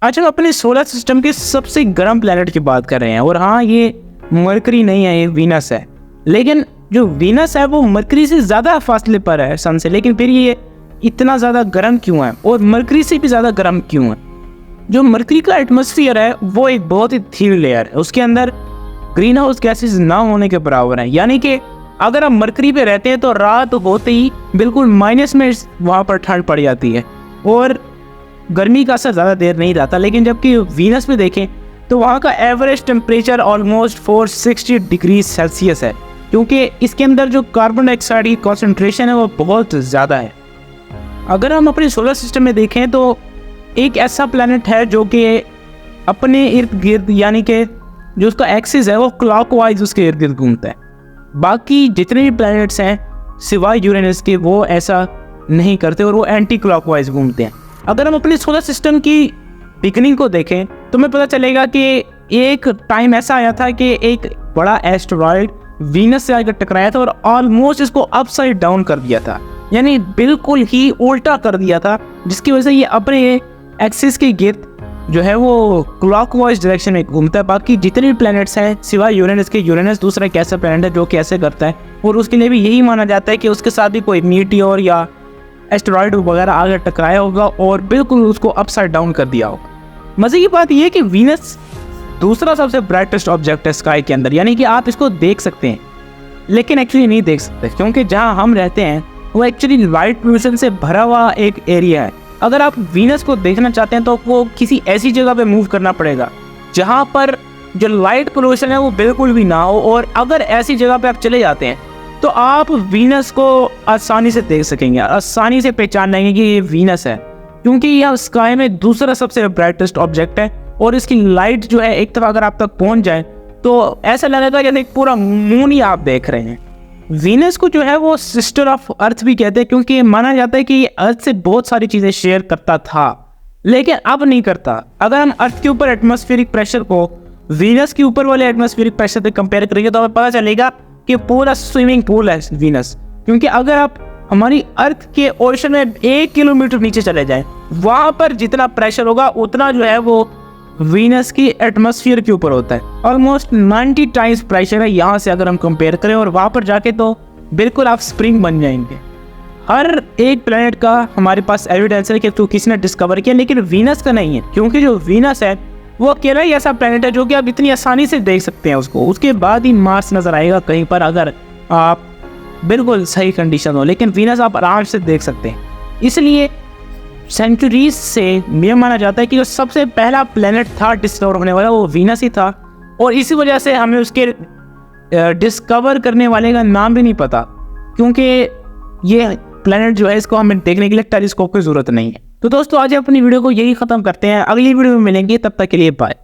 आज हम अपने सोलर सिस्टम के सबसे गर्म प्लैनेट की बात कर रहे हैं। और हाँ, ये मरकरी नहीं है, ये वीनस है। लेकिन जो वीनस है वो मरकरी से ज़्यादा फासले पर है सन से, लेकिन फिर ये इतना ज़्यादा गर्म क्यों है और मरकरी से भी ज़्यादा गर्म क्यों है? जो मरकरी का एटमॉस्फेयर है वो एक बहुत ही थिन लेयर है, उसके अंदर ग्रीन हाउस गैसेज ना होने के बराबर है। यानी कि अगर हम मरकरी पे रहते हैं तो रात होते ही बिल्कुल माइनस में वहाँ पर ठंड पड़ जाती है और गर्मी का असर ज़्यादा देर नहीं रहता। लेकिन जबकि वीनस में देखें तो वहाँ का average temperature almost 460 degree Celsius है, क्योंकि इसके अंदर जो कार्बन डाइऑक्साइड की कॉन्सेंट्रेशन है वो बहुत ज़्यादा है। अगर हम अपने सोलर सिस्टम में देखें तो एक ऐसा प्लैनेट है जो कि अपने इर्द गिर्द, यानी कि जो उसका एक्सिस है वो क्लॉकवाइज उसके इर्द गिर्द घूमता है। बाकी जितने भी प्लैनेट्स हैं सिवाय यूरेनस के वो ऐसा नहीं करते और वो एंटी क्लॉकवाइज घूमते हैं। अगर हम अपने सोलर सिस्टम की बिगनिंग को देखें तो हमें पता चलेगा कि एक टाइम ऐसा आया था कि एक बड़ा एस्टेरॉयड वीनस से आकर टकराया था और ऑलमोस्ट इसको अपसाइड डाउन कर दिया था, यानी बिल्कुल ही उल्टा कर दिया था, जिसकी वजह से ये अपने एक्सिस के गिर्द जो है वो क्लॉकवाइज डायरेक्शन में घूमता है। बाकी जितने भी प्लैनेट्स हैं सिवाय यूरेनस के, यूरेनस दूसरा एक ऐसा प्लैनेट है जो कि ऐसे करता है और उसके लिए भी यही माना जाता है कि उसके साथ भी कोई मीटियोर या एस्टेरॉयड वगैरह आगे टकराया होगा और बिल्कुल उसको अपसाइड डाउन कर दिया होगा। मज़े की बात यह है कि वीनस दूसरा सबसे ब्राइटेस्ट ऑब्जेक्ट है स्काई के अंदर, यानी कि आप इसको देख सकते हैं लेकिन एक्चुअली नहीं देख सकते, क्योंकि जहाँ हम रहते हैं वो एक्चुअली लाइट पोल्यूशन से भरा हुआ एक एरिया है। अगर आप वीनस को देखना चाहते हैं तो आपको किसी ऐसी जगह पे मूव करना पड़ेगा जहाँ पर जो लाइट पोल्यूशन है वो बिल्कुल भी ना हो, और अगर ऐसी जगह पे आप चले जाते हैं तो आप वीनस को आसानी से देख सकेंगे, आसानी से पहचान लेंगे कि ये वीनस है, क्योंकि यह स्काई में दूसरा सबसे ब्राइटेस्ट ऑब्जेक्ट है और इसकी लाइट जो है एक तरफ अगर आप तक पहुंच जाए तो ऐसा लगेगा जैसे एक पूरा मून ही आप देख रहे हैं। वीनस को जो है वो सिस्टर ऑफ अर्थ भी कहते हैं, क्योंकि माना जाता है कि ये अर्थ से बहुत सारी चीज़ें शेयर करता था लेकिन अब नहीं करता। अगर हम अर्थ के ऊपर एटमॉस्फेरिक प्रेशर को वीनस के ऊपर वाले एटमॉस्फेरिक प्रेशर से कंपेयर करेंगे तो हमें पता चलेगा कि पूरा स्विमिंग पूल है वीनस। क्योंकि अगर आप हमारी अर्थ के ओशन में 1 किलोमीटर नीचे चले जाएं, वहाँ पर जितना प्रेशर होगा उतना जो है वो वीनस की एटमॉस्फेयर के ऊपर होता है। ऑलमोस्ट 90 टाइम्स प्रेशर है यहाँ से अगर हम कंपेयर करें, और वहाँ पर जाके तो बिल्कुल आप स्प्रिंग बन जाएंगे। हर एक प्लैनेट का हमारे पास एविडेंस है कि तो किसी ने डिस्कवर किया, लेकिन वीनस का नहीं है, क्योंकि जो वीनस है वो अकेला ही ऐसा प्लैनेट है जो कि आप इतनी आसानी से देख सकते हैं उसको। उसके बाद ही मार्स नज़र आएगा कहीं पर अगर आप बिल्कुल सही कंडीशन हो, लेकिन वीनस आप आराम से देख सकते हैं। इसलिए सेंचुरीज से यह माना जाता है कि जो सबसे पहला प्लैनेट था डिस्कवर होने वाला वो वीनस ही था, और इसी वजह से हमें उसके डिस्कवर करने वाले का नाम भी नहीं पता, क्योंकि ये प्लैनेट जो है इसको हमें देखने के लिए टेलीस्कोप की ज़रूरत नहीं है। तो दोस्तों आज अपनी वीडियो को यही ख़त्म करते हैं, अगली वीडियो में मिलेंगे, तब तक के लिए बाय।